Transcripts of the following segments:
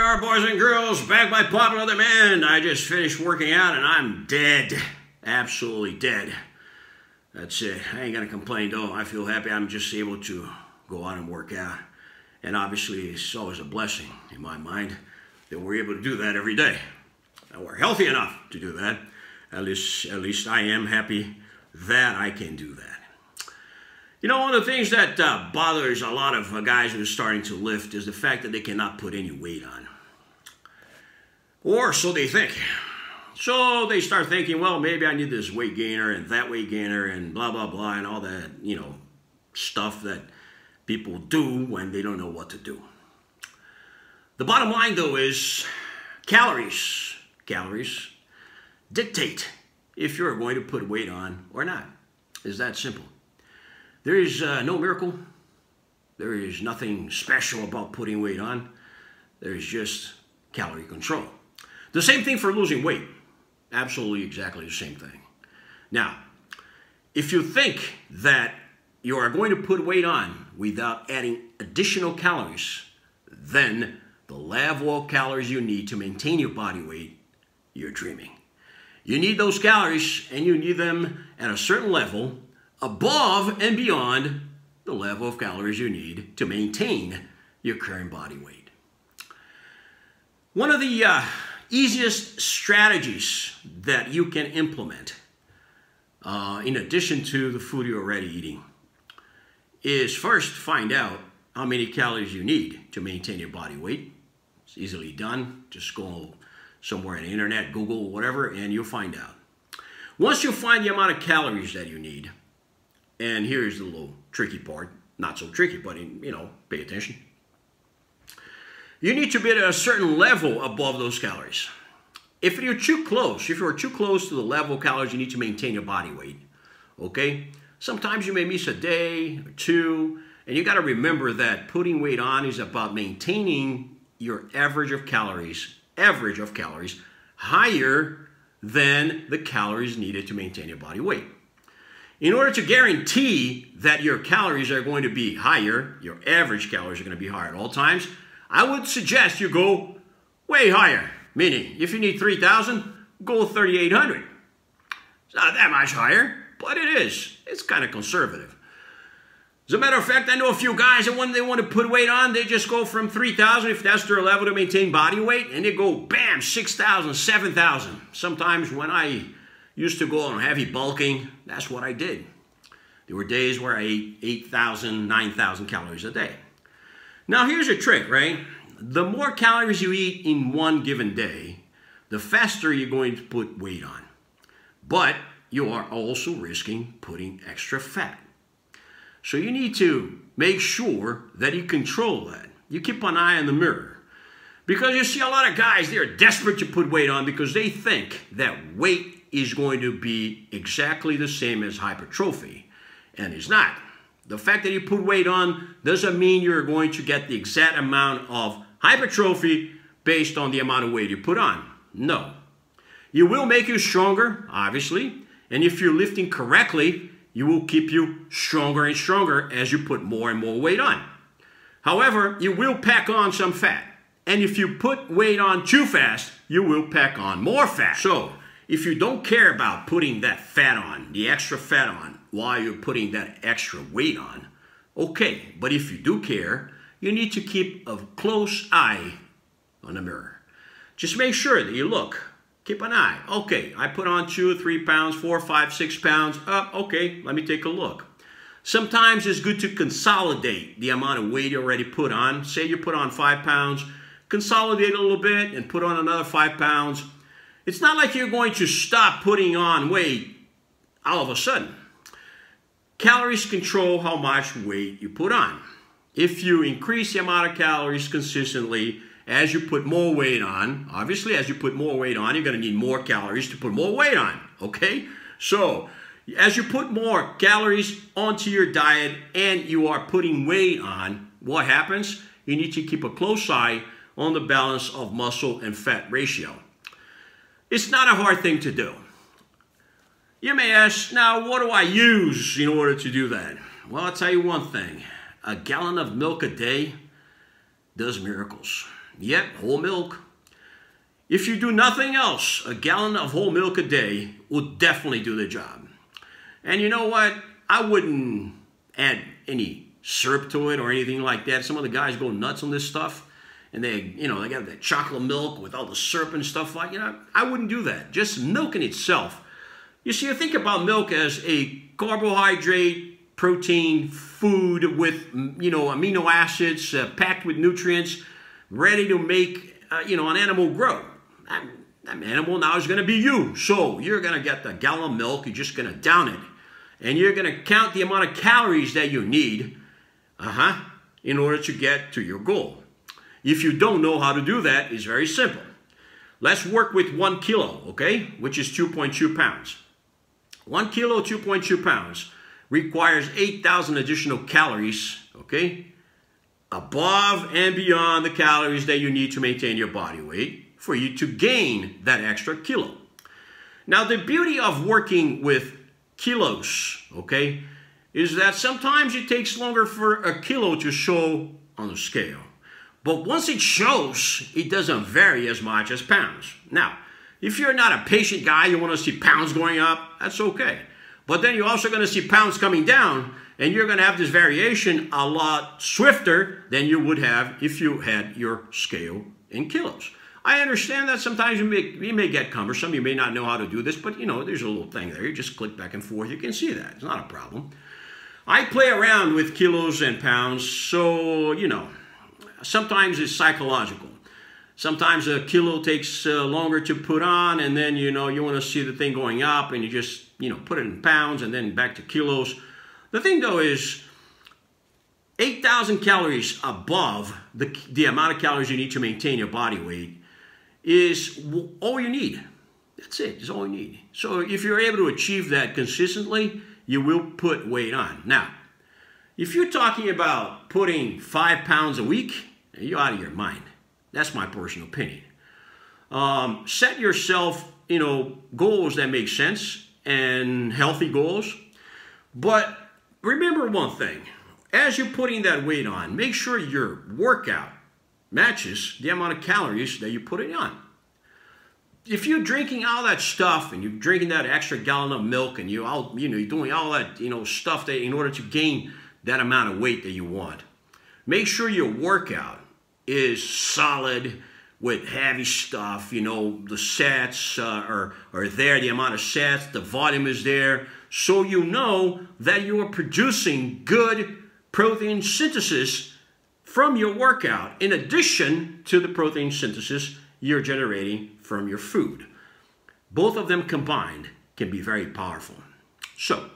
are, boys and girls, back by popular demand. I just finished working out and I'm dead. Absolutely dead. That's it. I ain't gonna complain though. I feel happy I'm just able to go out and work out. And obviously it's always a blessing in my mind that we're able to do that every day. And we're healthy enough to do that. At least I am happy that I can do that. You know, one of the things that bothers a lot of guys who are starting to lift is the fact that they cannot put any weight on. Or so they think. So they start thinking, well, maybe I need this weight gainer and that weight gainer and blah, blah, blah, and all that, you know, stuff that people do when they don't know what to do. The bottom line, though, is calories dictate if you're going to put weight on or not. It's that simple. There is no miracle. There is nothing special about putting weight on. There's just calorie control. The same thing for losing weight. Absolutely exactly the same thing. Now, if you think that you are going to put weight on without adding additional calories, then the level of calories you need to maintain your body weight, you're dreaming. You need those calories, and you need them at a certain level above and beyond the level of calories you need to maintain your current body weight. One of the easiest strategies that you can implement, in addition to the food you're already eating, is first find out how many calories you need to maintain your body weight. It's easily done. Just go somewhere on the internet, Google, whatever, and you'll find out. Once you find the amount of calories that you need, and here's the little tricky part, not so tricky, but you know, pay attention. You need to be at a certain level above those calories. If you're too close, to the level of calories you need to maintain your body weight, okay? Sometimes you may miss a day or two, and you got to remember that putting weight on is about maintaining your average of calories higher than the calories needed to maintain your body weight. In order to guarantee that your calories are going to be higher, your average calories are going to be higher at all times, I would suggest you go way higher. Meaning, if you need 3,000, go 3,800. It's not that much higher, but it is. It's kind of conservative. As a matter of fact, I know a few guys that when they want to put weight on, they just go from 3,000, if that's their level to maintain body weight, and they go, bam, 6,000, 7,000. Sometimes when I used to go on heavy bulking, that's what I did. There were days where I ate 8,000, 9,000 calories a day. Now here's a trick, right? The more calories you eat in one given day, the faster you're going to put weight on. But you are also risking putting extra fat. So you need to make sure that you control that. You keep an eye on the mirror. Because you see a lot of guys, they're desperate to put weight on because they think that weight is going to be exactly the same as hypertrophy. And it's not. The fact that you put weight on doesn't mean you're going to get the exact amount of hypertrophy based on the amount of weight you put on. No. You will make you stronger, obviously. And if you're lifting correctly, you will keep you stronger and stronger as you put more and more weight on. However, you will pack on some fat. And if you put weight on too fast, you will pack on more fat. So, if you don't care about putting that fat on, the extra fat on, while you're putting that extra weight on, okay. But if you do care, you need to keep a close eye on the mirror. Just make sure that you look. Keep an eye. Okay, I put on 2, 3 pounds, 4, 5, 6 pounds. Okay, let me take a look. Sometimes it's good to consolidate the amount of weight you already put on. Say you put on 5 pounds, consolidate a little bit and put on another 5 pounds. It's not like you're going to stop putting on weight all of a sudden. Calories control how much weight you put on. If you increase the amount of calories consistently as you put more weight on, obviously as you put more weight on, you're going to need more calories to put more weight on, okay? So, as you put more calories onto your diet and you are putting weight on, what happens? You need to keep a close eye on the balance of muscle and fat ratio. It's not a hard thing to do. You may ask, now what do I use in order to do that? Well, I'll tell you one thing. A gallon of milk a day does miracles. Yep, whole milk. If you do nothing else, a gallon of whole milk a day will definitely do the job. And you know what? I wouldn't add any syrup to it or anything like that. Some of the guys go nuts on this stuff, and they got that chocolate milk with all the syrup and stuff like, I wouldn't do that. Just milk in itself. You see, I think about milk as a carbohydrate, protein, food with, amino acids, packed with nutrients, ready to make, an animal grow. That animal now is going to be you. So you're going to get the gallon of milk. You're just going to down it. And you're going to count the amount of calories that you need in order to get to your goal. If you don't know how to do that, it's very simple. Let's work with 1 kilo, okay, which is 2.2 pounds. 1 kilo, 2.2 pounds requires 8,000 additional calories, okay, above and beyond the calories that you need to maintain your body weight for you to gain that extra kilo. Now, the beauty of working with kilos, okay, is that sometimes it takes longer for a kilo to show on the scale. But once it shows, it doesn't vary as much as pounds. Now, if you're not a patient guy, you want to see pounds going up, that's okay. But then you're also going to see pounds coming down, and you're going to have this variation a lot swifter than you would have if you had your scale in kilos. I understand that sometimes you may get cumbersome. You may not know how to do this, but there's a little thing there. You just click back and forth. You can see that. It's not a problem. I play around with kilos and pounds, so, sometimes it's psychological. Sometimes a kilo takes longer to put on, and then, you want to see the thing going up, and you just, put it in pounds and then back to kilos. The thing, though, is 8,000 calories above the amount of calories you need to maintain your body weight is all you need. That's it. It's all you need. So if you're able to achieve that consistently, you will put weight on. Now, if you're talking about putting 5 pounds a week, you're out of your mind. That's my personal opinion. Set yourself, goals that make sense and healthy goals. But remember one thing. As you're putting that weight on, make sure your workout matches the amount of calories that you're putting on. If you're drinking all that stuff and you're drinking that extra gallon of milk and you're doing all that, stuff that in order to gain that amount of weight that you want, make sure your workout is solid with heavy stuff. The sets are there, the amount of sets, the volume is there, so you know that you are producing good protein synthesis from your workout, in addition to the protein synthesis you're generating from your food. Both of them combined can be very powerful. So,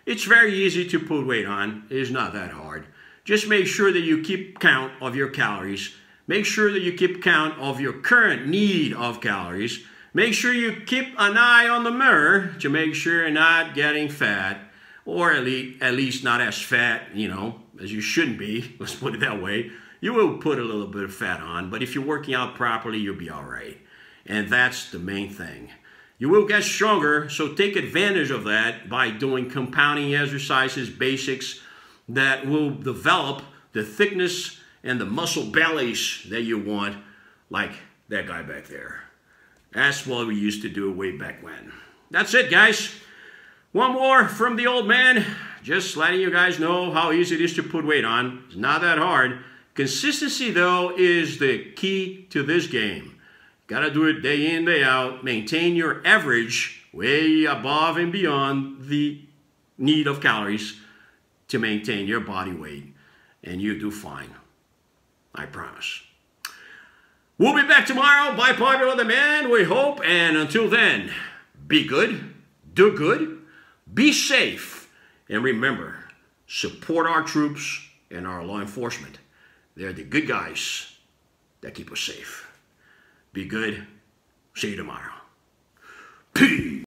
it's very easy to put weight on. It is not that hard. Just make sure that you keep count of your calories. Make sure that you keep count of your current need of calories. Make sure you keep an eye on the mirror to make sure you're not getting fat, or at least not as fat, as you shouldn't be. Let's put it that way. You will put a little bit of fat on, but if you're working out properly, you'll be all right. And that's the main thing. You will get stronger, so take advantage of that by doing compounding exercises, basics, that will develop the thickness and the muscle bellies that you want, like that guy back there. That's what we used to do way back when. That's it, guys. One more from the old man. Just letting you guys know how easy it is to put weight on. It's not that hard. Consistency, though, is the key to this game. Got to do it day in, day out. Maintain your average way above and beyond the need of calories to maintain your body weight. And you do fine. I promise. We'll be back tomorrow by popular demand, we hope. And until then, be good, do good, be safe. And remember, support our troops and our law enforcement. They're the good guys that keep us safe. Be good. See you tomorrow. Peace.